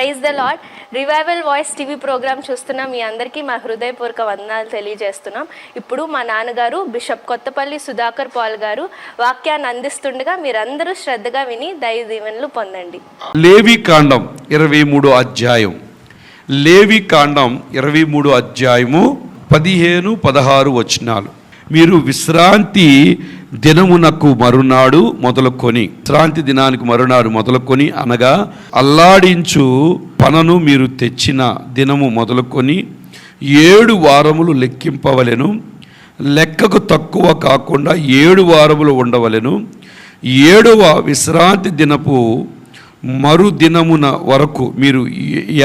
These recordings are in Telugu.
Praise the lord. Revival voice TV programme చూస్తున్న మీ అందరికీ మా హృదయపూర్వక వందనాలు తెలియజేస్తున్నాం. ఇప్పుడు మా నాన్నగారు బిషప్ కొత్తపల్లి సుధాకర్ పాల్ గారు వాక్యాన్ని అందిస్తుండగా మీరందరూ శ్రద్ధగా విని దైవ దీవెనలు పొందండి. లేవి కాండం 23 అధ్యాయం, లేవి కాండం 23 అధ్యాయము 15-16 వచనాలు. మీరు విశ్రాంతి దినమునకు మరునాడు మొదలుకొని, విశ్రాంతి దినానికి మరునాడు మొదలుకొని అనగా అల్లాడించు పనను మీరు తెచ్చిన దినము మొదలుకొని 7 వారములు లెక్కింపవలెను. లెక్కకు తక్కువ కాకుండా 7 వారములు ఉండవలెను. 7వ విశ్రాంతి దినపు మరుదినమున వరకు మీరు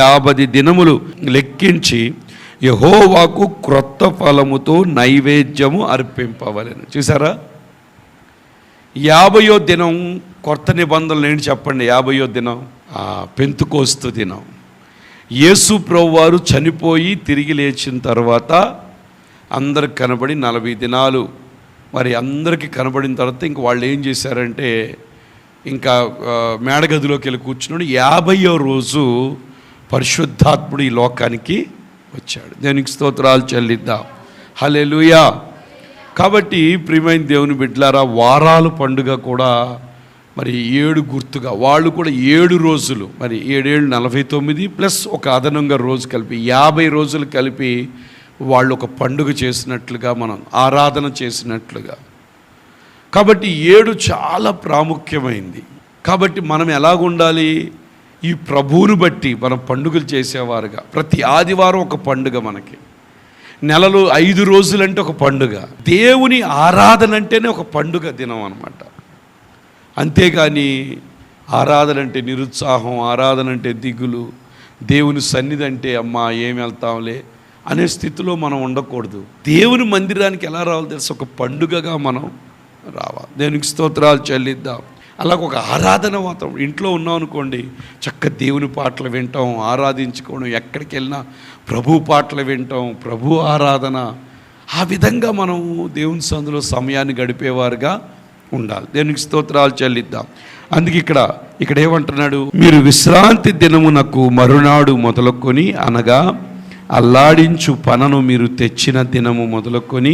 50 దినములు లెక్కించి యెహోవాకు క్రొత్త ఫలముతో నైవేద్యము అర్పింపవలెను. చూసారా, 50వ దినం కొత్త నిబంధనలు ఏంటి చెప్పండి? 50వ దినం పెంతుకోస్తు దినం. యేసు ప్రభువారు చనిపోయి తిరిగి లేచిన తర్వాత అందరికి కనబడి 40 దినాలు మరి అందరికీ కనబడిన తర్వాత ఇంక వాళ్ళు ఏం చేశారంటే ఇంకా మేడగదిలోకి వెళ్ళి కూర్చున్నాడు. 50వ రోజు పరిశుద్ధాత్ముడు ఈ లోకానికి వచ్చాడు. దేనికి స్తోత్రాలు చెల్లిద్దాం. హల్లెలూయా. కాబట్టి ప్రియమైన దేవుని బిడ్డలారా, వారాల పండుగ కూడా మరి 7 గుర్తుగా, వాళ్ళు కూడా 7 రోజులు, మరి 7 7 49 ప్లస్ ఒక అదనంగా రోజు కలిపి 50 రోజులు కలిపి వాళ్ళు ఒక పండుగ చేసినట్లుగా, మనం ఆరాధన చేసినట్లుగా. కాబట్టి 7 చాలా ప్రాముఖ్యమైంది. కాబట్టి మనం ఎలాగుండాలి? ఈ ప్రభువును బట్టి మనం పండుగలు చేసేవారుగా, ప్రతి ఆదివారం ఒక పండుగ, మనకి నెలలో 5 రోజులంటే ఒక పండుగ. దేవుని ఆరాధన అంటేనే ఒక పండుగ దినం అన్నమాట. అంతేగాని ఆరాధన అంటే నిరుత్సాహం, ఆరాధన అంటే దిగులు, దేవుని సన్నిధి అంటే అమ్మా ఏం వెళ్తాంలే అనే స్థితిలో మనం ఉండకూడదు. దేవుని మందిరానికి ఎలా రావాలో తెలుసు, ఒక పండుగగా మనం రావాలి. దేవునికి స్తోత్రాలు చెల్లిద్దాం. అలాగ ఒక ఆరాధన వాతావరణం. ఇంట్లో ఉన్నాం అనుకోండి, చక్క దేవుని పాటలు వింటాం, ఆరాధించుకోవడం, ఎక్కడికి వెళ్ళినా ప్రభు పాటలు వింటాం, ప్రభు ఆరాధన. ఆ విధంగా మనం దేవుని సందులో సమయాన్ని గడిపేవారుగా ఉండాలి. దేవునికి స్తోత్రాలు చెల్లిద్దాం. అందుకే ఇక్కడ ఏమంటున్నాడు? మీరు విశ్రాంతి దినమునకు మరునాడు మొదలుకొని అనగా అల్లాడించు పనను మీరు తెచ్చిన దినము మొదలుకొని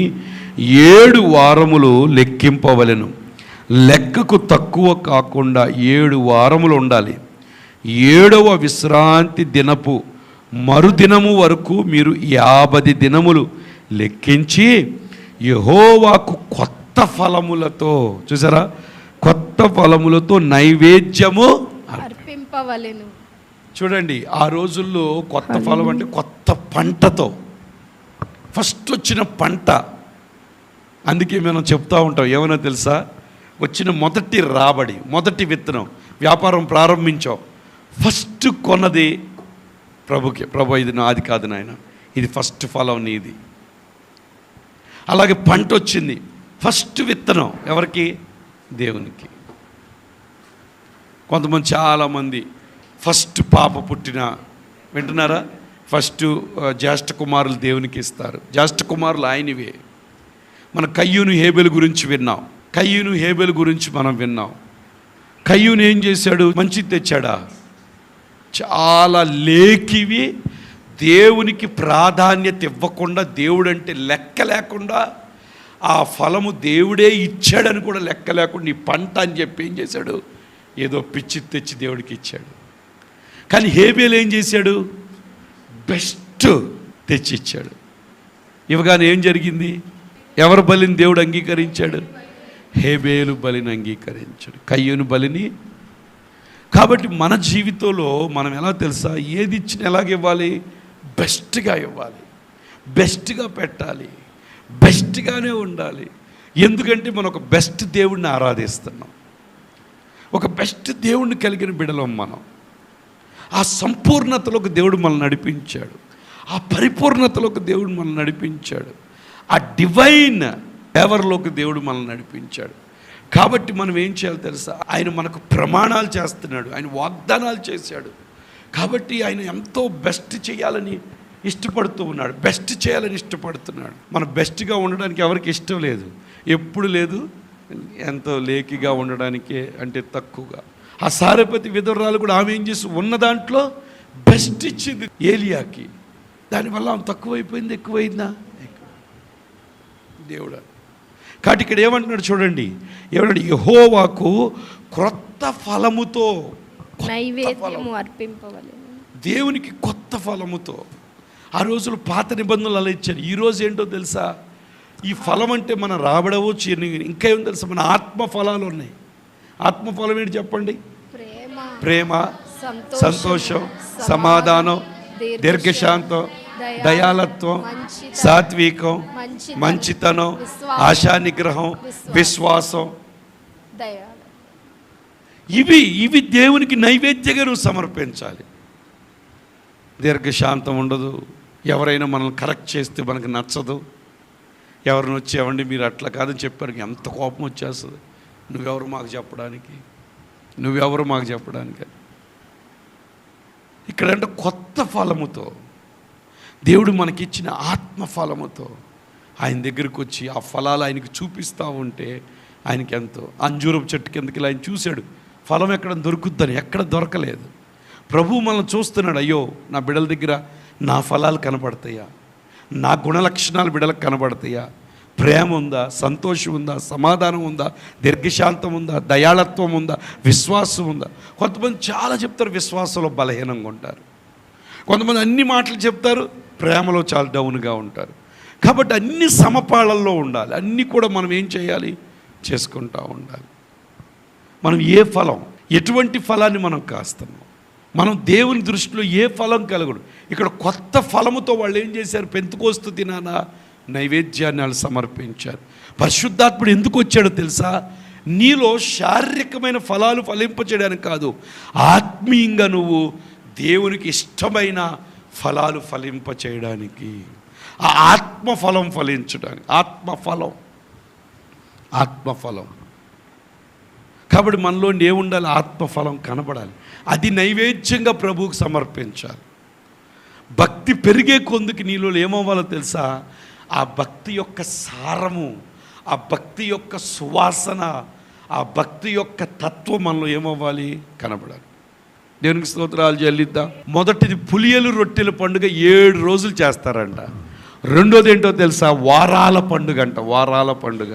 7 వారములు లెక్కింపవలెను. లెక్కకు తక్కువ కాకుండా 7 వారములు ఉండాలి. 7వ విశ్రాంతి దినపు మరుదినము వరకు మీరు 50 దినములు లెక్కించి యెహోవాకు కొత్త ఫలములతో, చూసారా, కొత్త ఫలములతో నైవేద్యము అర్పింపవలెను. చూడండి, ఆ రోజుల్లో కొత్త ఫలం అంటే కొత్త పంటతో, ఫస్ట్ వచ్చిన పంట. అందుకే మనం చెప్తూ ఉంటాం, ఏమన్నా తెలుసా? వచ్చిన మొదటి రాబడి, మొదటి విత్తనం, వ్యాపారం ప్రారంభించాం, ఫస్ట్ కొన్నది ప్రభుకి. ప్రభు, ఇది నాది కాదు నాయన, ఇది ఫస్ట్ ఫలం నీది. అలాగే పంట వచ్చింది, ఫస్ట్ విత్తనం ఎవరికి? దేవునికి. కొంతమంది, చాలామంది ఫస్ట్ పాప పుట్టిన, వింటున్నారా, ఫస్ట్ జ్యేష్ఠ కుమారులు దేవునికి ఇస్తారు. జ్యేష్ఠ కుమారులు ఆయనవే. మన కయ్యూను హేబెలు గురించి విన్నాం. కయ్యూను హేబెలు గురించి మనం విన్నాం. కయ్యూను ఏం చేశాడు? మంచిది తెచ్చాడా? చాలా లేకివి, దేవునికి ప్రాధాన్యత ఇవ్వకుండా, దేవుడంటే లెక్క లేకుండా, ఆ ఫలము దేవుడే ఇచ్చాడని కూడా లెక్క లేకుండా ఈ పంట అని చెప్పి ఏం చేశాడు? ఏదో పిచ్చి తెచ్చి దేవుడికి ఇచ్చాడు. కానీ హేబెలు ఏం చేశాడు? బెస్ట్ తెచ్చి ఇచ్చాడు. ఇవ్వగానే ఏం జరిగింది? ఎవరి బలిని దేవుడు అంగీకరించాడు? హేబెలు బలిని అంగీకరించాడు, కయ్యూను బలిని. కాబట్టి మన జీవితంలో మనం ఎలా తెలుసా? ఏది ఇచ్చినా ఎలాగివ్వాలి? బెస్ట్గా ఇవ్వాలి, బెస్ట్గా పెట్టాలి, బెస్ట్గానే ఉండాలి. ఎందుకంటే మనం ఒక బెస్ట్ దేవుడిని ఆరాధిస్తున్నాం, ఒక బెస్ట్ దేవుడిని కలిగిన బిడలం మనం. ఆ సంపూర్ణతలోకి దేవుడు మనల్ని నడిపించాడు, ఆ పరిపూర్ణతలోకి దేవుడు మనల్ని నడిపించాడు, ఆ డివైన్ ఫేవర్లోకి దేవుడు మనల్ని నడిపించాడు. కాబట్టి మనం ఏం చేయాలి తెలుసా? ఆయన మనకు ప్రమాణాలు చేస్తున్నాడు, ఆయన వాగ్దానాలు చేశాడు. కాబట్టి ఆయన ఎంతో బెస్ట్ చేయాలని ఇష్టపడుతూ ఉన్నాడు, బెస్ట్ చేయాలని ఇష్టపడుతున్నాడు. మనం బెస్ట్గా ఉండడానికి ఎవరికి ఇష్టం లేదు, ఎప్పుడు లేదు, ఎంతో లేకిగా ఉండడానికే, అంటే తక్కువగా. ఆ సారెపతి విధవరాలు కూడా ఆమె ఏం చేసి ఉన్న దాంట్లో బెస్ట్ ఇచ్చింది ఏలియాకి. దానివల్ల ఆమె తక్కువైపోయింది, ఎక్కువైందా? దేవుడా. కాబట్టి ఇక్కడ ఏమంటున్నాడు చూడండి, ఏమంటాడు, యెహోవాకు క్రొత్త ఫలముతో, నైవేద్యము అర్పింపవలెను. దేవునికి కొత్త ఫలముతో. ఆ రోజులు పాత నిబంధనలు అలా ఇచ్చారు. ఈరోజు ఏంటో తెలుసా, ఈ ఫలం అంటే మన రాబడవు, ఇంకా ఏం తెలుసా, మన ఆత్మ ఫలాలు ఉన్నాయి. ఆత్మ ఫలం ఏంటి చెప్పండి? ప్రేమ, సంతోషం, సమాధానం, దీర్ఘశాంతం, దయాలత్వం, సాత్వికం, మంచితనం, ఆశానిగ్రహం, విశ్వాసం. ఇవి దేవునికి నైవేద్యంగా నువ్వు సమర్పించాలి. దీర్ఘశాంతం ఉండదు. ఎవరైనా మనల్ని కరెక్ట్ చేస్తే మనకు నచ్చదు. ఎవరిని వచ్చి ఏమండి మీరు అట్లా కాదని చెప్పారు, ఎంత కోపం వచ్చేస్తుంది. నువ్వెవరు మాకు చెప్పడానికి. ఇక్కడంటే కొత్త ఫలముతో, దేవుడు మనకిచ్చిన ఆత్మ ఫలముతో ఆయన దగ్గరికి వచ్చి ఆ ఫలాలు ఆయనకి చూపిస్తూ ఉంటే ఆయనకి ఎంతో. అంజూరపు చెట్టు కిందకి ఆయన చూశాడు, ఫలం ఎక్కడ దొరుకుద్దని. ఎక్కడ దొరకలేదు. ప్రభువు మనల్ని చూస్తున్నాడు. అయ్యో, నా బిడ్డల దగ్గర నా ఫలాలు కనపడతాయా? నా గుణలక్షణాలు బిడ్డలకు కనపడతాయా? ప్రేమ ఉందా? సంతోషం ఉందా? సమాధానం ఉందా? దీర్ఘశాంతం ఉందా? దయాళత్వం ఉందా? విశ్వాసం ఉందా? కొంతమంది చాలా చెప్తారు, విశ్వాసంలో బలహీనంగా ఉంటారు. కొంతమంది అన్ని మాటలు చెప్తారు, ప్రేమలో చాలా డౌన్గా ఉంటారు. కాబట్టి అన్ని సమపాళల్లో ఉండాలి. అన్నీ కూడా మనం ఏం చేయాలి? చేసుకుంటూ ఉండాలి. మనం ఏ ఫలం, ఎటువంటి ఫలాన్ని మనం కాస్తున్నాం, మనం దేవుని దృష్టిలో ఏ ఫలం కలగడు. ఇక్కడ కొత్త ఫలముతో వాళ్ళు ఏం చేశారు? పెంతుకోస్తు దినాన నైవేద్యాన్ని వాళ్ళు సమర్పించారు. పరిశుద్ధాత్ముడు ఎందుకు వచ్చాడో తెలుసా? నీలో శారీరకమైన ఫలాలు ఫలింపచేయడానికి కాదు, ఆత్మీయంగా నువ్వు దేవునికి ఇష్టమైన ఫలాలు ఫలింపచేయడానికి, ఆ ఆత్మఫలం ఫలించడానికి. ఆత్మఫలం. కాబట్టి మనలో ఏముండాలి? ఆత్మఫలం కనబడాలి. అది నైవేద్యంగా ప్రభువుకు సమర్పించాలి. భక్తి పెరిగే కొందుకు నీలో ఏమవ్వాలో తెలుసా? ఆ భక్తి యొక్క సారము, ఆ భక్తి యొక్క సువాసన, ఆ భక్తి యొక్క తత్వం మనలో ఏమవ్వాలి? కనబడాలి. దేవునికి స్తోత్రాలు చెల్లిద్దాం. మొదటిది పులియలు రొట్టెల పండుగ 7 రోజులు చేస్తారంట. రెండోది ఏంటో తెలుసా? వారాల పండుగ అంట. వారాల పండుగ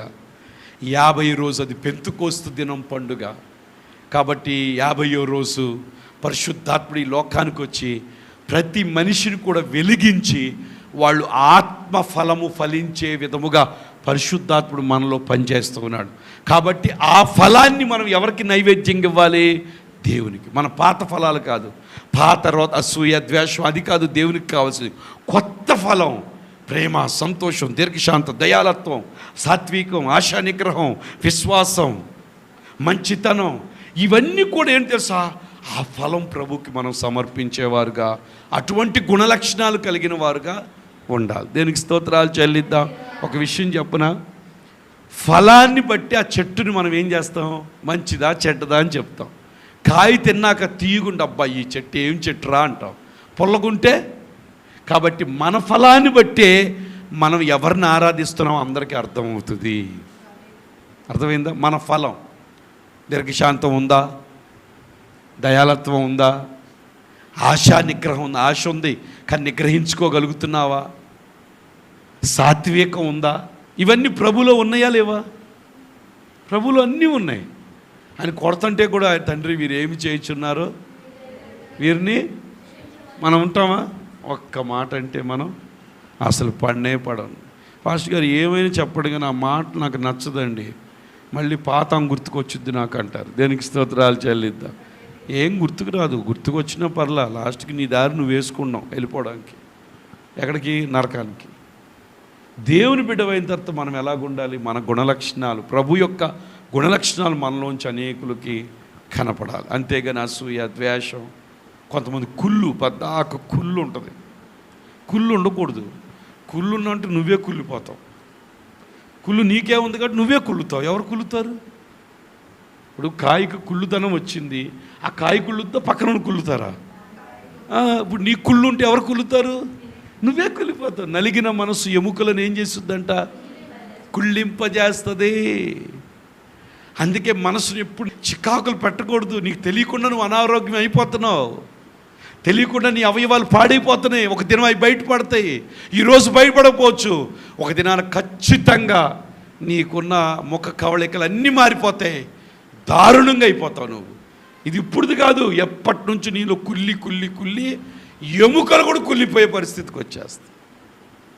50 రోజు, అది పెంతుకోస్తు దినం పండుగ. కాబట్టి 50వ రోజు పరిశుద్ధాత్ముడు ఈ లోకానికి వచ్చి ప్రతి మనిషిని కూడా వెలిగించి వాళ్ళు ఆత్మఫలము ఫలించే విధముగా పరిశుద్ధాత్ముడు మనలో పనిచేస్తూ ఉన్నాడు. కాబట్టి ఆ ఫలాన్ని మనం ఎవరికి నైవేద్యంగా ఇవ్వాలి? దేవునికి. మన పాత ఫలాలు కాదు, పాత అసూయ, ద్వేషం, అది కాదు దేవునికి కావాల్సింది. కొత్త ఫలం, ప్రేమ, సంతోషం, దీర్ఘశాంతం, దయాలత్వం, సాత్వికం, ఆశానిగ్రహం, విశ్వాసం, మంచితనం, ఇవన్నీ కూడా ఏంటి తెలుసా? ఆ ఫలం ప్రభుకి మనం సమర్పించేవారుగా, అటువంటి గుణలక్షణాలు కలిగిన వారుగా ఉండాలి. దేనికి స్తోత్రాలు చెల్లిద్దాం. ఒక విషయం చెప్పనా? ఫలాన్ని బట్టి ఆ చెట్టుని మనం ఏం చేస్తాం? మంచిదా చెడ్డదా అని చెప్తాం. కాయ తిన్నాక తీయగుండి, అబ్బా ఈ చెట్టు ఏం చెట్టురా అంటాం. పొల్లగుంటే. కాబట్టి మన ఫలాన్ని బట్టే మనం ఎవరిని ఆరాధిస్తున్నాం అందరికీ అర్థమవుతుంది. అర్థమైందా? మన ఫలం. దీర్ఘశాంతం ఉందా? దయాలత్వం ఉందా? ఆశా నిగ్రహం ఉందా? ఆశ ఉంది కానీ నిగ్రహించుకోగలుగుతున్నావా? సాత్వికం ఉందా? ఇవన్నీ ప్రభులో ఉన్నాయా లేవా? ప్రభులో అన్నీ ఉన్నాయి. ఆయన కొడతంటే కూడా తండ్రి వీరు ఏమి చేయించున్నారో వీరిని మనం ఉంటామా? ఒక్క మాట అంటే మనం అసలు పడను. పాస్టర్ గారు ఏమైనా చెప్పడు కానీ ఆ మాట నాకు నచ్చదండి, మళ్ళీ పాతం గుర్తుకొచ్చుద్ది నాకు అంటారు. దేనికి స్తోత్రాలు చెల్లిద్దాం. ఏం గుర్తుకు రాదు, గుర్తుకు వచ్చినా పర్లా, లాస్ట్కి నీ దారి నువ్వు వేసుకున్నావు వెళ్ళిపోవడానికి. ఎక్కడికి? నరకానికి. దేవుని బిడ్డవైన తర్వాత మనం ఎలాగుండాలి? మన గుణలక్షణాలు, ప్రభు యొక్క గుణలక్షణాలు మనలోంచి అనేకులకి కనపడాలి. అంతేగాని అసూయ, ద్వేషం, కొంతమంది కుళ్ళు, పద్దాక కుళ్ళు ఉంటుంది. కుళ్ళు ఉండకూడదు. కుళ్ళున్నంటే నువ్వే కుళ్ళిపోతావు. కుళ్ళు నీకే ఉంది కాబట్టి నువ్వే కుళ్ళుతావు. ఎవరు కుళ్ళుతారు? ఇప్పుడు కాయకు కుళ్ళుతనం వచ్చింది, ఆ కాయ కుళ్ళుతో పక్కన కుళ్ళుతారా? ఇప్పుడు నీ కుళ్ళు ఉంటే ఎవరు కుళ్ళుతారు? నువ్వే కుళ్ళిపోతావు. నలిగిన మనసు ఎముకలను ఏం చేస్తుందంట? కుళ్ళింపజేస్తుంది. అందుకే మనసుని ఎప్పుడు చికాకులు పెట్టకూడదు. నీకు తెలియకుండా నువ్వు అనారోగ్యం అయిపోతున్నావు. తెలియకుండా నీ అవయవాలు పాడైపోతున్నాయి. ఒక దినం అవి బయటపడతాయి. ఈరోజు బయటపడకపోవచ్చు, ఒక దినాన ఖచ్చితంగా నీకున్న ముఖ కవళికలు అన్నీ మారిపోతాయి. దారుణంగా అయిపోతావు నువ్వు. ఇది ఇప్పుడుది కాదు, ఎప్పటి నుంచి నీలో కుల్లి కుల్లి కుల్లి ఎముకలు కూడా కుళ్ళిపోయే పరిస్థితికి వచ్చేస్తుంది.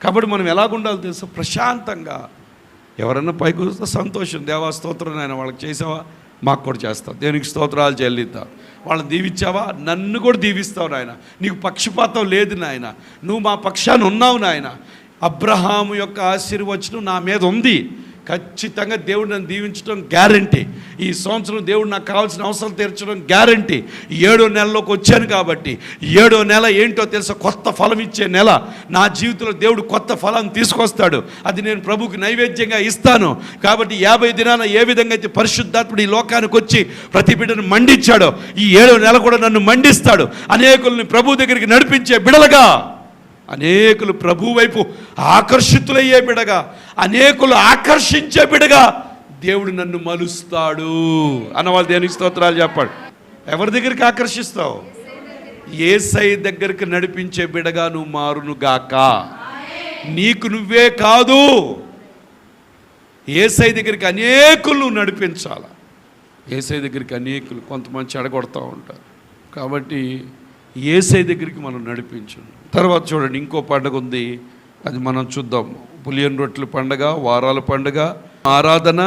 కాబట్టి మనం ఎలాగుండాలో తెలుసు, ప్రశాంతంగా. ఎవరన్నా పైకి వస్తే సంతోషం, దేవా స్తోత్రం నాయన, వాళ్ళకి చేసావా, మాకు కూడా చేస్తావు, దేవునికి స్తోత్రాలు చెల్లిద్దాం. వాళ్ళని దీవించావా, నన్ను కూడా దీవిస్తావు నాయన. నీకు పక్షపాతం లేదు నాయన, నువ్వు మా పక్షాన ఉన్నావు నాయన. అబ్రహాము యొక్క ఆశీర్వచనం నా మీద ఉంది. ఖచ్చితంగా దేవుడు నన్ను దీవించడం గ్యారంటీ. ఈ సంవత్సరం దేవుడు నాకు కావాల్సిన అవసరం తీర్చడం గ్యారంటీ. 7వ నెలలోకి వచ్చాను కాబట్టి 7వ నెల ఏంటో తెలుసా, కొత్త ఫలం ఇచ్చే నెల. నా జీవితంలో దేవుడు కొత్త ఫలాన్ని తీసుకొస్తాడు. అది నేను ప్రభువుకి నైవేద్యంగా ఇస్తాను. కాబట్టి 50 దినాన ఏ విధంగా అయితే పరిశుద్ధాత్ముడు ఈ లోకానికి వచ్చి ప్రతి బిడ్డను మండించాడో, ఈ 7వ నెల కూడా నన్ను మండిస్తాడు. అనేకుల్ని ప్రభు దగ్గరికి నడిపించే బిడలుగా, అనేకులు ప్రభు వైపు ఆకర్షితులయ్యే బిడగా, అనేకులు ఆకర్షించే బిడగా దేవుడు నన్ను మలుస్తాడు అన్నవాళ్ళు దేవునికి స్తోత్రాలు చెప్పాడు. ఎవరి దగ్గరికి ఆకర్షిస్తావు? యేసయ్య దగ్గరికి నడిపించే బిడగా నువ్వు మారును గాక. నీకు నువ్వే కాదు, యేసయ్య దగ్గరికి అనేకులు నడిపించాల. యేసయ్య దగ్గరికి అనేకులు కొంతమంది చెడగొడతా ఉంటారు. కాబట్టి యేసయ్య దగ్గరికి మనం నడిపించు. తర్వాత చూడండి, ఇంకో పండుగ ఉంది, అది మనం చూద్దాం. పులియని రొట్టెల పండుగ, వారాల పండుగ, ఆరాధన,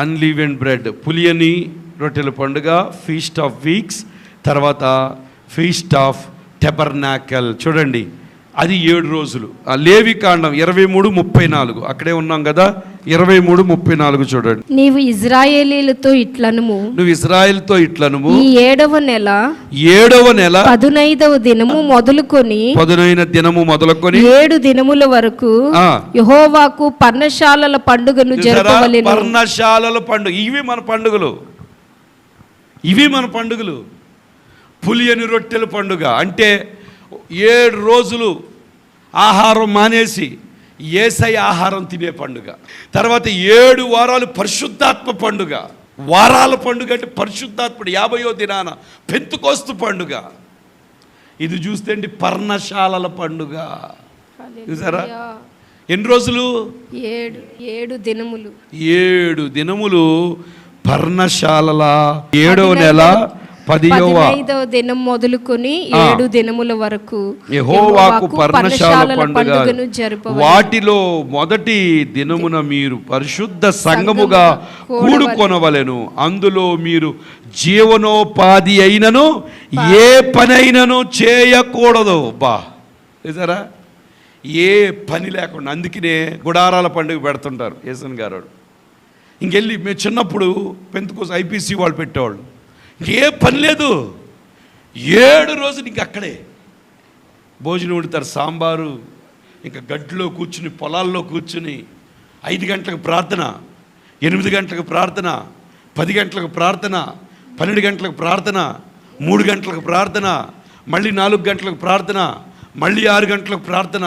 అన్లీవెండ్ బ్రెడ్, పులియని రొట్టెల పండుగ, ఫీస్ట్ ఆఫ్ వీక్స్, తర్వాత ఫీస్ట్ ఆఫ్ టెబర్నాకల్. చూడండి, అది 7 రోజులు. లేవికాండం 23:34 అక్కడే ఉన్నాం కదా. 23:34 చూడండి. నీవు ఇశ్రాయేలీలతో ఇట్లనుము, నువ్వు ఇశ్రాయేలుతో ఇట్లనుము, ఈ 7వ నెల 15వ దినము మొదలుకొని 7 దినముల వరకు యెహోవాకు పర్ణశాలల పండుగను జరపవలెను. పర్ణశాలల పండుగ, ఇవి మన పండుగలు, ఇవి మన పండుగలు. పులియని రొట్టెల పండుగ అంటే 7 రోజులు ఆహారం మానేసి యేసయ్య ఆహారం తినే పండుగ. తర్వాత 7 వారాలు పరిశుద్ధాత్మ పండుగ. వారాల పండుగ అంటే పరిశుద్ధాత్ముడు 50వ దినాన పెంతుకోస్తు పండుగ. ఇది చూస్తే అండి పర్ణశాలల పండుగ. చూసారా? ఎన్ని రోజులు? 7 దినములు. 7 దినములు పర్ణశాలల 7వ నెల 15వ దినం మొదలుకొని 7 దినముల వరకు యెహోవాకు పర్ణశాల పండుగను జరుపవలెను. వాటిలో మొదటి దినమున మీరు పరిశుద్ధ సంఘముగా కూడుకొనవలెను. అందులో మీరు జీవనోపాధి అయినను ఏ పనైనను చేయకూడదు. చూసారా? ఏ పని లేకుండా. అందుకనే గుడారాల పండుగ పెడుతుంటారు యేసన్ గారు. ఇంకెళ్ళి మేము చిన్నప్పుడు పెంతుకోసం ఐపీసీ వాళ్ళు పెట్టేవాళ్ళు. ఏ పని లేదు, 7 రోజులు ఇంక అక్కడే భోజనం వండుతారు, సాంబారు. ఇంకా గడ్డిలో కూర్చుని, పొలాల్లో కూర్చుని 5 గంటలకు ప్రార్థన, 8 గంటలకు ప్రార్థన, 10 గంటలకు ప్రార్థన, 12 గంటలకు ప్రార్థన, 3 గంటలకు ప్రార్థన, మళ్ళీ 4 గంటలకు ప్రార్థన, మళ్ళీ 6 గంటలకు ప్రార్థన.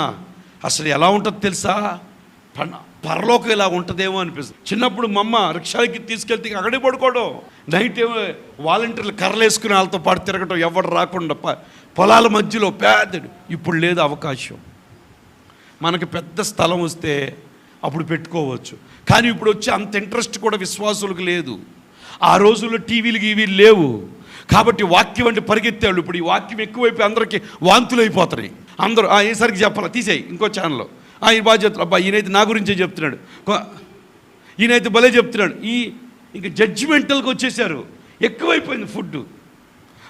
అసలు ఎలా ఉంటుందో తెలుసా? పరలోకం ఇలా ఉంటుందేమో అనిపిస్తుంది. చిన్నప్పుడు మా అమ్మ రిక్షాలకి తీసుకెళ్తే అక్కడే పడుకోవడం, నైట్ ఏమో వాలంటీర్లు కర్రలు వేసుకుని వాళ్ళతో పాటు తిరగటం, ఎవరు రాకుండా పొలాల మధ్యలో పెద్దడు. ఇప్పుడు లేదు అవకాశం. మనకి పెద్ద స్థలం వస్తే అప్పుడు పెట్టుకోవచ్చు, కానీ ఇప్పుడు వచ్చి అంత ఇంట్రెస్ట్ కూడా విశ్వాసులకు లేదు. ఆ రోజుల్లో టీవీలు గీవీలు లేవు కాబట్టి వాక్యం అంటే పరిగెత్తేవాళ్ళు. ఇప్పుడు ఈ వాక్యం ఎక్కువైపోయి అందరికీ వాంతులు అయిపోతున్నాయి. అందరూ ఈసారికి చెప్పాలి, తీసేయి ఇంకో ఛానల్లో. ఈ బాగా చెప్తాడు, అబ్బా ఈయనైతే నా గురించే చెప్తున్నాడు, ఈయనైతే భలే చెప్తున్నాడు. ఇంకా జడ్జిమెంటల్కి వచ్చేసారు. ఎక్కువైపోయింది ఫుడ్.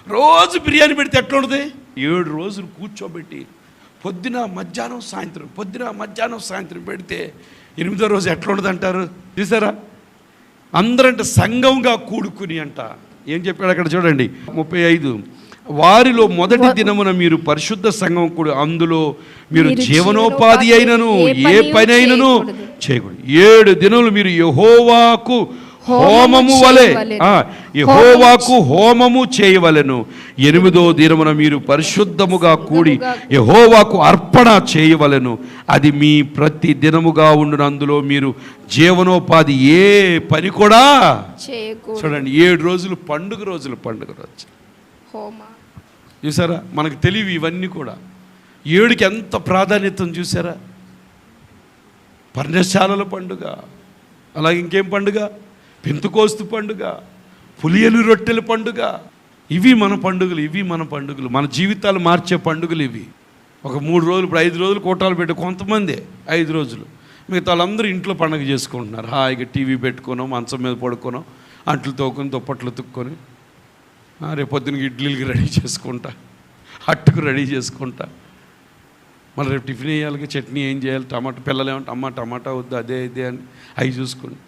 రోజు బిర్యానీ పెడితే ఎట్లా ఉంటుంది? 7 రోజులు కూర్చోబెట్టి పొద్దున మధ్యాహ్నం సాయంత్రం, పొద్దున మధ్యాహ్నం సాయంత్రం పెడితే 8వ రోజు ఎట్లా ఉండదు అంటారు. చూసారా? అందరంటే సంఘంగా కూడుకుని అంట. ఏం చెప్పాడు అక్కడ చూడండి, 35. వారిలో మొదటి దినమున మీరు పరిశుద్ధ సంఘం కూడా, అందులో మీరు జీవనోపాధి అయినను ఏ పని అయినను చేయకూడదు. 7 దినములు మీరు యెహోవాకు హోమము వలె యెహోవాకు హోమము చేయవలెను. 8వ దినమున మీరు పరిశుద్ధముగా కూడి యెహోవాకు అర్పణ చేయవలెను. అది మీ ప్రతి దినముగా ఉండును. అందులో మీరు జీవనోపాధి ఏ పని కూడా చేయకూడదు. చూడండి, 7 రోజులు పండుగ రోజులు, పండుగ రోజు చూసారా, మనకు తెలివి ఇవన్నీ కూడా. 7కి ఎంత ప్రాధాన్యత చూసారా? పర్ణశాలల పండుగ, అలాగే ఇంకేం పండుగ? పెంతుకోస్తు పండుగ, పులియలు రొట్టెల పండుగ. ఇవి మన పండుగలు, ఇవి మన పండుగలు, మన జీవితాలు మార్చే పండుగలు ఇవి. ఒక 3 రోజులు, ఇప్పుడు 5 రోజులు కోటాలు పెట్టి కొంతమంది 5 రోజులు, మిగతా వాళ్ళందరూ ఇంట్లో పండుగ చేసుకుంటున్నారు. హాయిగా టీవీ పెట్టుకోనో, మంచం మీద పడుకోనో, అంట్లు తోకొని, దుప్పట్లు తుక్కొని, రేపు పొద్దునకి ఇడ్లీలకి రెడీ చేసుకుంటా, అట్టుకు రెడీ చేసుకుంటా, మళ్ళీ రేపు టిఫిన్ వేయాలి, చట్నీ ఏం చేయాలి, టమాటా, పిల్లలు ఏమంటే అమ్మ టమాటా వద్దు, అదే ఇదే అని అవి చూసుకోండి.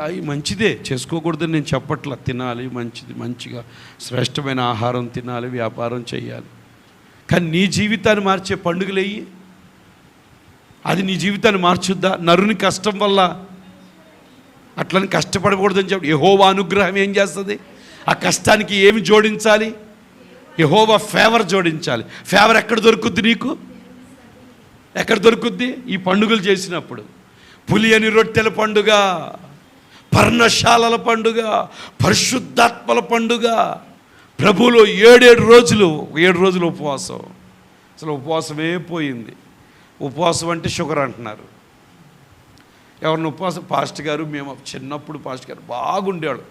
అవి మంచిదే, చేసుకోకూడదని నేను చెప్పట్లా. తినాలి, మంచిది, మంచిగా శ్రేష్టమైన ఆహారం తినాలి, వ్యాపారం చేయాలి. కానీ నీ జీవితాన్ని మార్చే పండుగలు అయ్యి, అది నీ జీవితాన్ని మార్చుద్దా? నరుని కష్టం వల్ల అట్లని కష్టపడకూడదని చెప్పి యెహోవా అనుగ్రహం ఏం చేస్తుంది? ఆ కష్టానికి ఏమి జోడించాలి? యెహోవా ఫేవర్ జోడించాలి. ఫేవర్ ఎక్కడ దొరుకుద్ది నీకు? ఎక్కడ దొరుకుద్ది? ఈ పండుగలు చేసినప్పుడు. పులియని రొట్టెల పండుగ, పర్ణశాలల పండుగ, పరిశుద్ధాత్మల పండుగ. ప్రభువులో 7 రోజులు ఉపవాసం. అసలు ఉపవాసమే పోయింది. ఉపవాసం అంటే షుగర్ అంటున్నారు. ఎవరిని ఉపవాసం? పాస్టర్ గారు, మేము చిన్నప్పుడు పాస్టర్ గారు బాగుండేవాడు,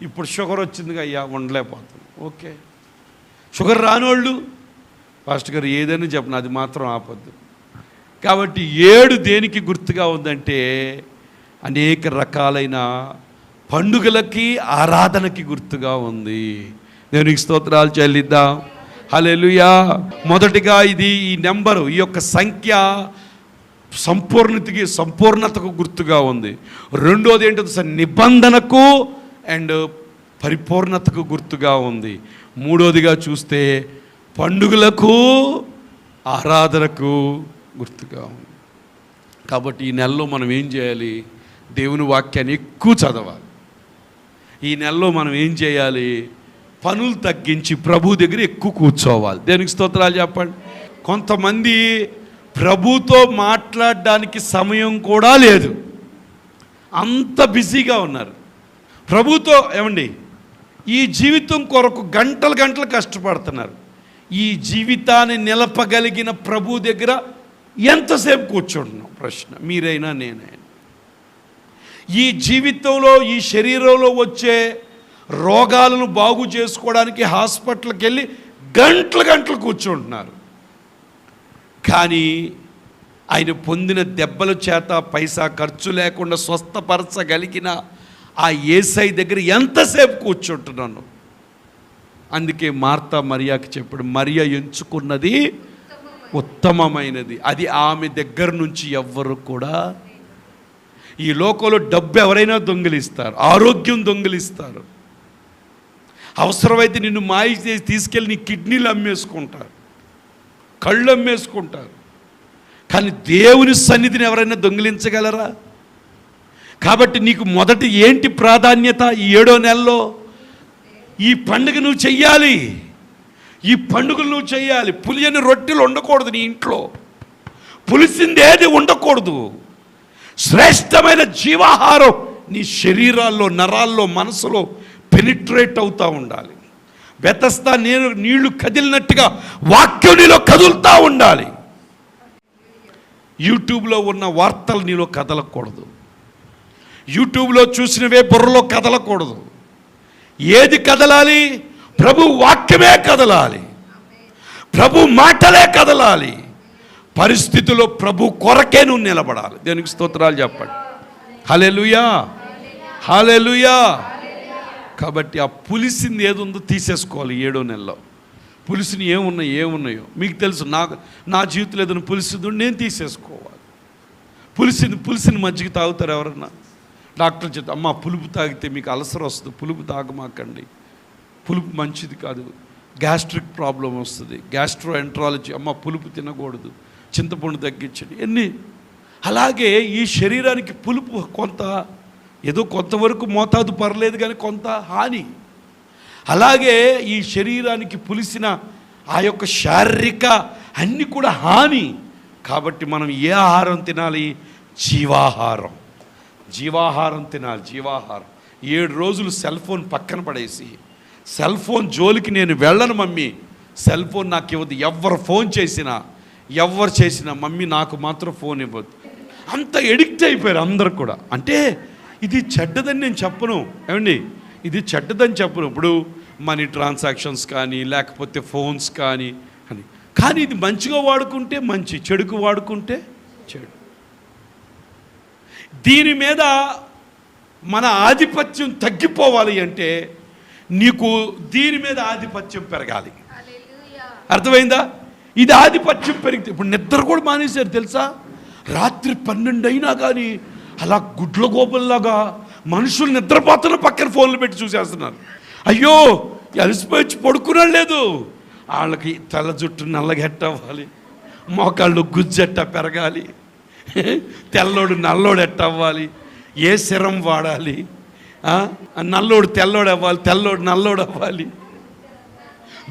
ఇప్పుడు షుగర్ వచ్చిందిగా, అయ్యా ఉండలేకపోతున్నాం. ఓకే, షుగర్ రానోళ్ళు పాస్టర్ గారు ఏదైనా చెప్పను, అది మాత్రం ఆపొద్దు. కాబట్టి 7 దేనికి గుర్తుగా ఉందంటే అనేక రకాలైన పండుగలకి, ఆరాధనకి గుర్తుగా ఉంది. దేవునికి స్తోత్రాలు చెల్లిద్దాం. హల్లెలూయా. మొదటిగా ఈ నెంబరు, ఈ యొక్క సంఖ్య సంపూర్ణతకు గుర్తుగా ఉంది. రెండోది ఏంటో నిబంధనకు అండ్ పరిపూర్ణతకు గుర్తుగా ఉంది. మూడోదిగా చూస్తే పండుగలకు, ఆరాధనకు గుర్తుగా ఉంది. కాబట్టి ఈ నెలలో మనం ఏం చేయాలి? దేవుని వాక్యాన్ని ఎక్కువ చదవాలి. ఈ నెలలో మనం ఏం చేయాలి? పనులు తగ్గించి ప్రభు దగ్గర ఎక్కువ కూర్చోవాలి. దేనికి స్తోత్రాలు చెప్పండి. కొంతమంది ప్రభుతో మాట్లాడడానికి సమయం కూడా లేదు, అంత బిజీగా ఉన్నారు. ప్రభుతో ఏమండి, ఈ జీవితం కొరకు గంటలు కష్టపడుతున్నారు. ఈ జీవితాన్ని నిలపగలిగిన ప్రభు దగ్గర ఎంతసేపు కూర్చుంటున్నాం? ప్రశ్న మీరైనా నేనైనా. ఈ జీవితంలో, ఈ శరీరంలో వచ్చే రోగాలను బాగు చేసుకోవడానికి హాస్పిటల్కి వెళ్ళి గంటలు కూర్చుంటున్నారు. కానీ ఆయన పొందిన దెబ్బల చేత పైసా ఖర్చు లేకుండా స్వస్థపరచగలిగిన ఆ యేసయ్య దగ్గర ఎంతసేపు కూర్చుంటున్నాను? అందుకే మార్తా మరియాకి చెప్పాడు, మరియ ఎంచుకున్నది ఉత్తమమైనది, అది ఆమె దగ్గర నుంచి ఎవ్వరు కూడా. ఈ లోకంలో డబ్బు ఎవరైనా దొంగిలిస్తారు, ఆరోగ్యం దొంగిలిస్తారు, అవసరమైతే నిన్ను మాయ చేసి తీసుకెళ్ళి నీ కిడ్నీలు అమ్మేసుకుంటారు, కళ్ళు అమ్మేసుకుంటారు. కానీ దేవుని సన్నిధిని ఎవరైనా దొంగిలించగలరా? కాబట్టి నీకు మొదటి ఏంటి ప్రాధాన్యత? ఈ 7వ నెలలో ఈ పండుగ నువ్వు చెయ్యాలి. ఈ పండుగలు నువ్వు చెయ్యాలి. పులియని రొట్టెలు ఉండకూడదు నీ ఇంట్లో, పులిసింది ఏది ఉండకూడదు. శ్రేష్టమైన జీవాహారం నీ శరీరాల్లో, నరాల్లో, మనసులో పెనిట్రేట్ అవుతూ ఉండాలి. బెతస్తా నీళ్లు కదిలినట్టుగా వాక్యం నీలో కదులుతూ ఉండాలి. యూట్యూబ్లో ఉన్న వార్తలు నీలో కదలకూడదు. యూట్యూబ్లో చూసినవే బుర్రలో కదలకూడదు. ఏది కదలాలి? ప్రభు వాక్యమే కదలాలి, ప్రభు మాటలే కదలాలి. పరిస్థితుల్లో ప్రభు కొరకే నువ్వు నిలబడాలి. దేనికి స్తోత్రాలు చెప్పండి. హల్లెలూయా, హల్లెలూయా. కాబట్టి ఆ పులిసింది ఏది ఉందో తీసేసుకోవాలి. 7వ నెలలో పులిసిని ఏమున్నాయో మీకు తెలుసు. నా జీవితంలో ఏదైనా పులిసిందో నేను తీసేసుకోవాలి. పులిసిన మజ్జిగ తాగుతారు ఎవరన్నా? డాక్టర్ చెప్తా, అమ్మ పులుపు తాగితే మీకు అల్సర్ వస్తుంది, పులుపు తాగమాకండి, పులుపు మంచిది కాదు, గ్యాస్ట్రిక్ ప్రాబ్లం వస్తుంది, గ్యాస్ట్రో ఎంట్రాలజీ, అమ్మ పులుపు తినకూడదు, చింతపండు తగ్గించండి, ఎన్ని. అలాగే ఈ శరీరానికి పులుపు ఏదో కొంతవరకు మోతాదు పర్లేదు, కానీ కొంత హాని. అలాగే ఈ శరీరానికి పులిసిన ఆ యొక్క శారీరక అన్నీ కూడా హాని. కాబట్టి మనం ఏ ఆహారం తినాలి? జీవాహారం తినాలి. జీవాహారం 7 రోజులు సెల్ ఫోన్ పక్కన పడేసి సెల్ ఫోన్ జోలికి నేను వెళ్ళను మమ్మీ, సెల్ ఫోన్ నాకు ఇవ్వద్దు. ఎవరు ఫోన్ చేసినా మమ్మీ నాకు మాత్రం ఫోన్ ఇవ్వద్దు. అంత ఎడిక్ట్ అయిపోయారు అందరు కూడా. అంటే ఇది చెడ్డదని నేను చెప్పను, ఏమండి, ఇది చెడ్డదని చెప్పను. ఇప్పుడు మనీ ట్రాన్సాక్షన్స్ కానీ లేకపోతే ఫోన్స్ కానీ కానీ ఇది మంచిగా వాడుకుంటే మంచి, చెడుకు వాడుకుంటే చెడు. దీని మీద మన ఆధిపత్యం తగ్గిపోవాలి అంటే నీకు దీని మీద ఆధిపత్యం పెరగాలి. అర్థమైందా? ఇది ఆధిపత్యం పెరిగితే ఇప్పుడు నిద్ర కూడా మానేశారు తెలుసా. రాత్రి 12 అయినా కానీ అలా గుడ్ల గోపుల్లాగా మనుషులు నిద్రపోతున్న పక్కన ఫోన్లు పెట్టి చూసేస్తున్నారు. అయ్యో అలసిపోయి పడుకున్నాడు లేదు. వాళ్ళకి తెల్ల జుట్టు నల్లగెట్ట అవ్వాలి, మోకాళ్ళు గుజ్జెట్ట పెరగాలి, తెల్లోడు నల్లోడు ఎట్ట అవ్వాలి, ఏ సిరం వాడాలి, నల్లోడు తెల్లోడు అవ్వాలి, తెల్లోడు నల్లోడు అవ్వాలి,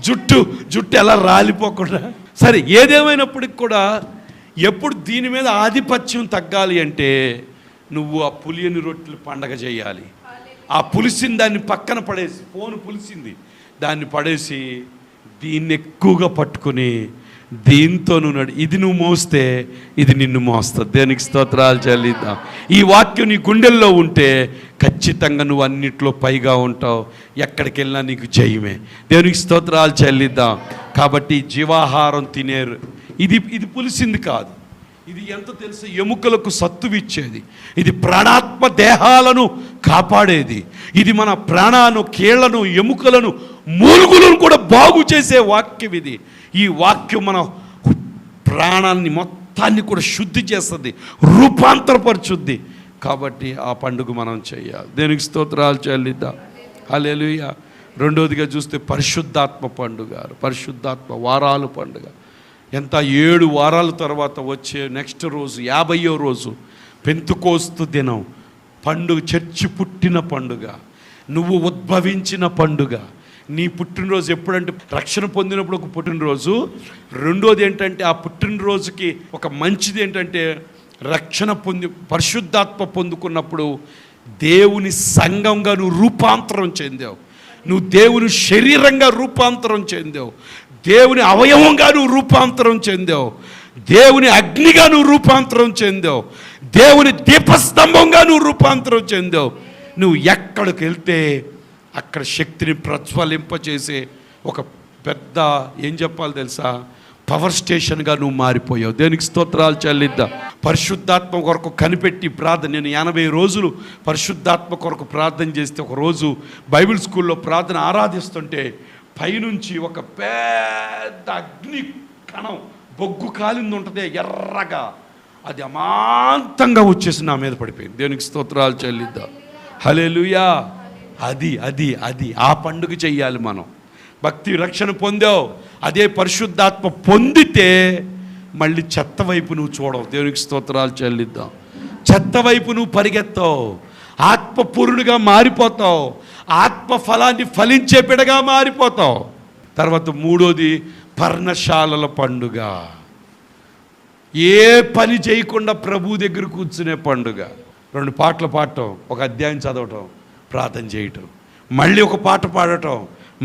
జుట్టు ఎలా రాలిపోకుండా. సరే, ఏదేమైనప్పటికి కూడా ఎప్పుడు దీని మీద ఆధిపత్యం తగ్గాలి అంటే నువ్వు ఆ పులియని రొట్టెలు పండగ చేయాలి. ఆ పులిసిన దాన్ని పక్కన పడేసి, ఫోన్ పులిసింది దాన్ని పడేసి దీన్ని ఎక్కువగా పట్టుకుని దీంతో నువ్వు ఇది నువ్వు మోస్తే ఇది నిన్ను మోస్తుంది. దేనికి స్తోత్రాలు చెల్లిద్దాం. ఈ వాక్యం నీ గుండెల్లో ఉంటే ఖచ్చితంగా నువ్వు అన్నిట్లో పైగా ఉంటావు, ఎక్కడికి వెళ్ళినా నీకు జయమే. దేవునికి స్తోత్రాలు చెల్లిద్దాం. కాబట్టి జీవాహారం తినేరు, ఇది పులిసింది కాదు. ఇది ఎంత తెలుసు, ఎముకలకు సత్తువిచ్చేది, ఇది ప్రాణాత్మ దేహాలను కాపాడేది, ఇది మన ప్రాణాను, కీళ్లను, ఎముకలను, మూలుగులను కూడా బాగు చేసే వాక్యం ఇది. ఈ వాక్యం మన ప్రాణాన్ని మొత్తాన్ని కూడా శుద్ధి చేస్తుంది, రూపాంతరపరుచుద్ది. కాబట్టి ఆ పండుగ మనం చేయాలి. దేనికి స్తోత్రాలు చెల్లిద్దాం. హల్లెలూయా. రెండోదిగా చూస్తే పరిశుద్ధాత్మ పండుగ, పరిశుద్ధాత్మ వారాలు పండుగ. ఎంత 7 వారాల తర్వాత వచ్చే నెక్స్ట్ రోజు 50వ రోజు పెంతుకోస్తు దినం పండుగ, చర్చి పుట్టిన పండుగ, నువ్వు ఉద్భవించిన పండుగ. నీ పుట్టినరోజు ఎప్పుడంటే రక్షణ పొందినప్పుడు ఒక పుట్టినరోజు. రెండోది ఏంటంటే ఆ పుట్టినరోజుకి ఒక మంచిది ఏంటంటే రక్షణ పొంది పరిశుద్ధాత్మ పొందుకున్నప్పుడు దేవుని సంఘంగా నువ్వు రూపాంతరం చెందావు, నువ్వు దేవుని శరీరంగా రూపాంతరం చెందావు, దేవుని అవయవంగా నువ్వు రూపాంతరం చెందావు, దేవుని అగ్నిగా నువ్వు రూపాంతరం చెందావు, దేవుని దీపస్తంభంగా నువ్వు రూపాంతరం చెందావు. నువ్వు ఎక్కడికి వెళ్తే అక్కడ శక్తిని ప్రజ్వలింపచేసే ఒక పెద్ద, ఏం చెప్పాలి తెలుసా, పవర్ స్టేషన్గా నువ్వు మారిపోయావు. దేనికి స్తోత్రాలు చెల్లిద్దాం. పరిశుద్ధాత్మ కొరకు కనిపెట్టి ప్రార్థన. నేను 80 రోజులు పరిశుద్ధాత్మ కొరకు ప్రార్థన చేస్తే, ఒకరోజు బైబిల్ స్కూల్లో ప్రార్థన ఆరాధిస్తుంటే పైనుంచి ఒక పెద్ద అగ్ని కణం, బొగ్గు కాలింది ఉంటుంది ఎర్రగా, అది అమాంతంగా వచ్చేసి నా మీద పడిపోయింది. దేవునికి స్తోత్రాలు చెల్లిద్దాం. హల్లెలూయా. అది ఆ పండుగ చెయ్యాలి మనం. భక్తి రక్షణ పొందావు, అదే పరిశుద్ధాత్మ పొందితే మళ్ళీ చెత్త వైపు నువ్వు చూడవు. దేవునికి స్తోత్రాలు చెల్లిద్దాం. చెత్త వైపు నువ్వు పరిగెత్తావు, ఆత్మపూర్ణుడిగా మారిపోతావు, ఆత్మ ఫలాన్ని ఫలించే బిడగా మారిపోతావు. తర్వాత మూడోది పర్ణశాలల పండుగ. ఏ పని చేయకుండా ప్రభు దగ్గర కూర్చునే పండుగ. 2 పాటలు పాడటం, ఒక అధ్యాయం చదవటం, ప్రార్థన చేయటం, మళ్ళీ ఒక పాట పాడటం,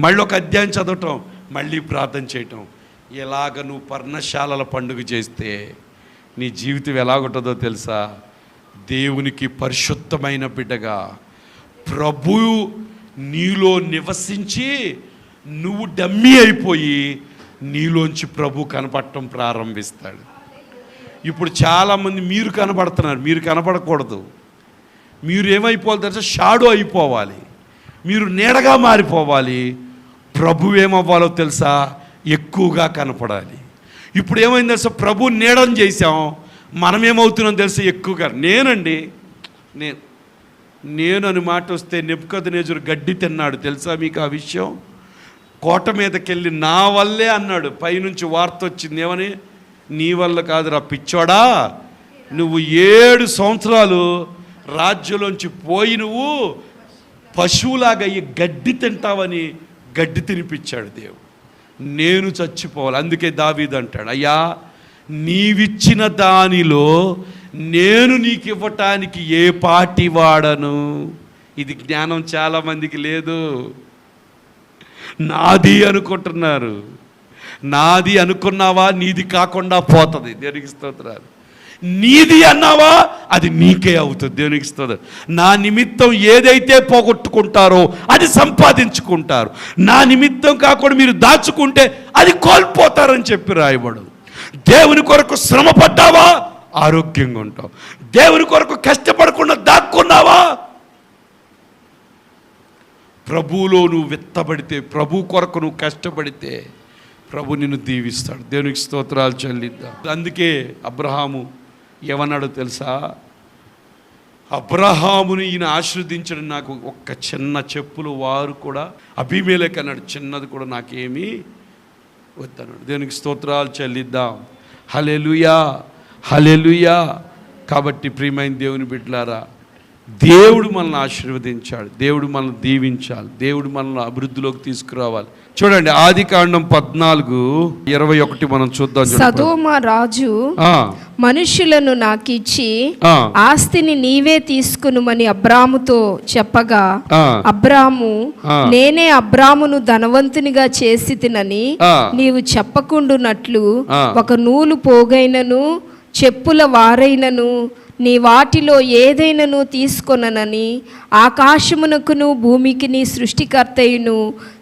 మళ్ళీ ఒక అధ్యాయం చదవటం, మళ్ళీ ప్రార్థన చేయటం. ఇలాగ నువ్వు పర్ణశాలల పండుగ చేస్తే నీ జీవితం ఎలాగుంటుందో తెలుసా? దేవునికి పరిశుద్ధమైన బిడ్డగా ప్రభు నీలో నివసించి నువ్వు డమ్మీ అయిపోయి నీలోంచి ప్రభు కనపడటం ప్రారంభిస్తాడు. ఇప్పుడు చాలామంది మీరు కనబడుతున్నారు, మీరు కనపడకూడదు. మీరు ఏమైపోవాలి తెలుసా? షాడో అయిపోవాలి, మీరు నీడగా మారిపోవాలి. ప్రభు ఏమవ్వాలో తెలుసా? ఎక్కువగా కనపడాలి. ఇప్పుడు ఏమైంది తెలుసా? ప్రభు నీడని చేసాం, మనం ఏమవుతున్నాం తెలుసా? ఎక్కువగా నేను అని మాట వస్తే నెబుకద్నెజరు గడ్డి తిన్నాడు తెలుసా మీకు ఆ విషయం? కోట మీదకెళ్ళి నా వల్లే అన్నాడు. పైనుంచి వార్త వచ్చింది, ఏమని? నీ వల్ల కాదురా పిచ్చోడా, నువ్వు 7 సంవత్సరాలు రాజ్యంలోంచి పోయి నువ్వు పశువులాగా ఈ గడ్డి తింటావని గడ్డి తినిపించాడు దేవుడు. నేను చచ్చిపోవాలి. అందుకే దావీదు అంటాడు, అయ్యా నీవిచ్చిన దానిలో నేను నీకు ఇవ్వటానికి ఏ పాటి వాడను. ఇది జ్ఞానం చాలామందికి లేదు. నాది అనుకుంటున్నారు. నాది అనుకున్నావా నీది కాకుండా పోతుంది. దేవునికి స్తోత్రాలు. నీది అన్నావా అది నీకే అవుతుంది. దేవునికి స్తోత్రం. నా నిమిత్తం ఏదైతే పోగొట్టుకుంటారో అది సంపాదించుకుంటారు. నా నిమిత్తం కాకుండా మీరు దాచుకుంటే అది కోల్పోతారని చెప్పి రాయబడు. దేవుని కొరకు శ్రమ పడ్డావా ఆరోగ్యంగా ఉంటావు. దేవుని కొరకు కష్టపడకుండా దాక్కున్నావా ప్రభువులో నువ్వు విత్తబడితే, ప్రభు కొరకు నువ్వు కష్టపడితే ప్రభు నిన్ను దీవిస్తాడు. దేవునికి స్తోత్రాలు చెల్లిద్దాం. అందుకే అబ్రహాము ఏమన్నాడో తెలుసా? అబ్రహాముని ఈయన ఆశీర్వదించడం, నాకు ఒక్క చిన్న చెప్పులు వారు కూడా అభిమేలెకు అన్నాడు, చిన్నది కూడా నాకేమీ వద్దన్నాడు. దేవునికి స్తోత్రాలు చెల్లిద్దాం. హల్లెలూయా, హల్లెలూయా. కాబట్టి ప్రియమైన దేవుని బిడ్డలారా, దేవుడు మనల్ని ఆశీర్వదించాడు, దేవుడు మనల్ని దీవించాలి, దేవుడు మనల్ని అభివృద్ధిలోకి తీసుకురావాలి. చూడండి ఆదికాండం 14:21 మనం చూద్దాం. సదోమ రాజు మనుషులను నాకిచ్చి ఆస్తిని నీవే తీసుకునుమని అబ్రాముతో చెప్పగా, అబ్రాము నేనే అబ్రామును ధనవంతునిగా చేసి తినని నీవు చెప్పకుండునట్లు ఒక నూలు పోగైనను చెప్పుల వారైనను నీ వాటిలో ఏదైనాను తీసుకొననని ఆకాశమునకును భూమికిని సృష్టికర్తయును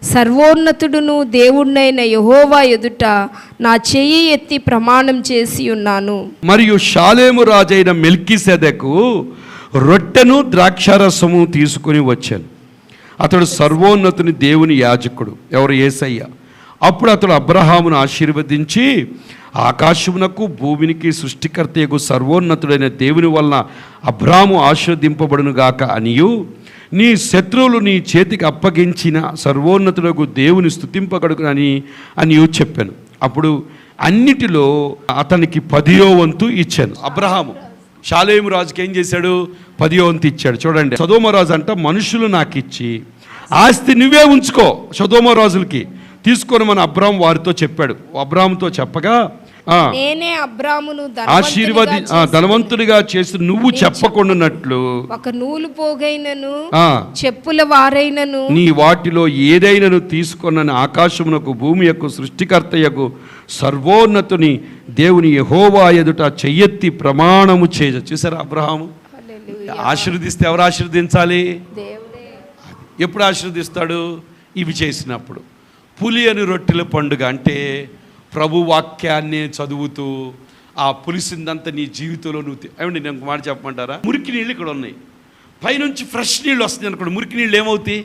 సర్వోన్నతుడును దేవుణ్ణైన యెహోవా ఎదుట నా చెయ్యి ఎత్తి ప్రమాణం చేసి ఉన్నాను. మరియు షాలేము రాజైన మెల్కీసెదెకు రొట్టెను ద్రాక్షారసము తీసుకుని వచ్చాను. అతడు సర్వోన్నతుని దేవుని యాజకుడు, ఎవరు? యేసయ్య. అప్పుడు అతడు అబ్రహామును ఆశీర్వదించి, ఆకాశమునకు భూమినికి సృష్టికర్తయగు సర్వోన్నతుడైన దేవుని వలన అబ్రాము ఆశీర్వదింపబడునుగాక అనియు, నీ శత్రువులు నీ చేతికి అప్పగించిన సర్వోన్నతుడగు దేవుని స్తుతింపగడునని అనియు చెప్పాను. అప్పుడు అన్నిటిలో అతనికి 10వ వంతు ఇచ్చాను. అబ్రహాము షాలేము రాజుకి ఏం చేశాడు? 10వ వంతు ఇచ్చాడు. చూడండి, సొదొమ రాజు అంట మనుషులు నాకు ఇచ్చి ఆస్తి నువ్వే ఉంచుకో సొదొమ రాజులకి తీసుకొని మన అబ్రాము వారితో చెప్పాడు. అబ్రాముతో చెప్పగా, నేనే అబ్రామును ధనవంతుడిగా చేసి నువ్వు చెప్పకుండానట్లు ఒక నూలు పోగైనను చెప్పుల వారైనను నీ వాటిలో ఏదైనాను తీసుకొనని ఆకాశమునకు భూమి యొక్క సృష్టికర్తయకు సర్వోన్నతుని దేవుని యెహోవా ఎదుట చెయ్యెత్తి ప్రమాణము చేయ. చూసారా అబ్రహాము? ఆశీర్వదిస్తే ఎవరు ఆశీర్వదించాలి? దేవుడే. ఎప్పుడు ఆశీర్వదిస్తాడు? ఇవి చేసినప్పుడు. పులియని రొట్టెల పండుగ అంటే ప్రభు వాక్యాన్ని చదువుతూ ఆ పులిసిందంతా నీ జీవితంలో నువ్వు ఏమండి, నేను ఒక మాట చెప్పమంటారా? మురికి నీళ్ళు ఇక్కడ ఉన్నాయి, పైనుంచి ఫ్రెష్ నీళ్ళు వస్తున్నాయి అనుకోండి, మురికి నీళ్ళు ఏమవుతాయి?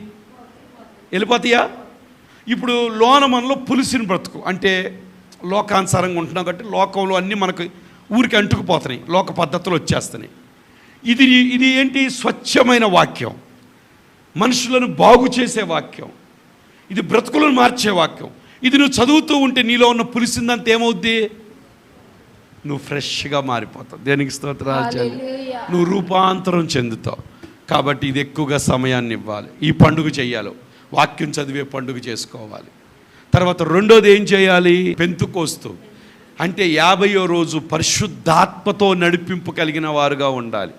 వెళ్ళిపోతాయా? ఇప్పుడు లోన మనలో పులిసిన బ్రతుకు అంటే లోకానుసారంగా ఉంటున్నాం కాబట్టి లోకంలో అన్నీ మనకు ఊరికి అంటుకుపోతున్నాయి, లోక పద్ధతులు వచ్చేస్తున్నాయి. ఇది ఏంటి? స్వచ్ఛమైన వాక్యం, మనుషులను బాగు చేసే వాక్యం, ఇది బ్రతుకులను మార్చే వాక్యం. ఇది నువ్వు చదువుతూ ఉంటే నీలో ఉన్న పులిసిందంత ఏమవుద్ది? నువ్వు ఫ్రెష్గా మారిపోతావు. దేనికి స్తోత్రాలు చెల్లి. నువ్వు రూపాంతరం చెందుతావు. కాబట్టి ఇది ఎక్కువగా సమయాన్ని ఇవ్వాలి. ఈ పండుగ చేయాలి, వాక్యం చదివే పండుగ చేసుకోవాలి. తర్వాత రెండోది ఏం చేయాలి? పెంతుకోస్తు అంటే 50వ రోజు పరిశుద్ధాత్మతో నడిపింపు కలిగిన వారుగా ఉండాలి.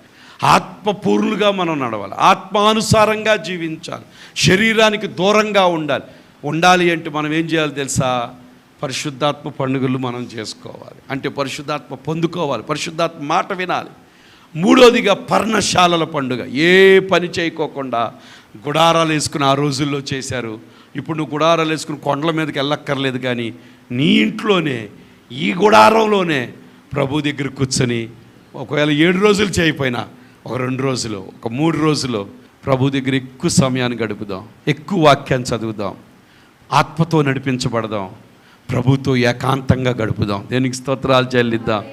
ఆత్మపూర్ణులుగా మనం నడవాలి, ఆత్మానుసారంగా జీవించాలి, శరీరానికి దూరంగా ఉండాలి అంటే మనం ఏం చేయాలి తెలుసా? పరిశుద్ధాత్మ పండుగలు మనం చేసుకోవాలి. అంటే పరిశుద్ధాత్మ పొందుకోవాలి, పరిశుద్ధాత్మ మాట వినాలి. మూడోదిగా పర్ణశాలల పండుగ. ఏ పని చేయకోకుండా గుడారాలు వేసుకుని ఆ రోజుల్లో చేశారు. ఇప్పుడు నువ్వు గుడారాలు వేసుకుని కొండల మీదకి వెళ్ళక్కర్లేదు, కానీ నీ ఇంట్లోనే ఈ గుడారంలోనే ప్రభు దగ్గర కూర్చొని ఒకవేళ 7 రోజులు చేయకపోయినా ఒక 2 రోజులు, ఒక 3 రోజులు ప్రభు దగ్గర ఎక్కువ సమయాన్ని గడుపుదాం, ఎక్కువ వాక్యాన్ని చదువుదాం, ఆత్మతో నడిపించబడదాం, ప్రభుతో ఏకాంతంగా గడుపుదాం. దేనికి స్తోత్రాలు చెల్లిద్దాం.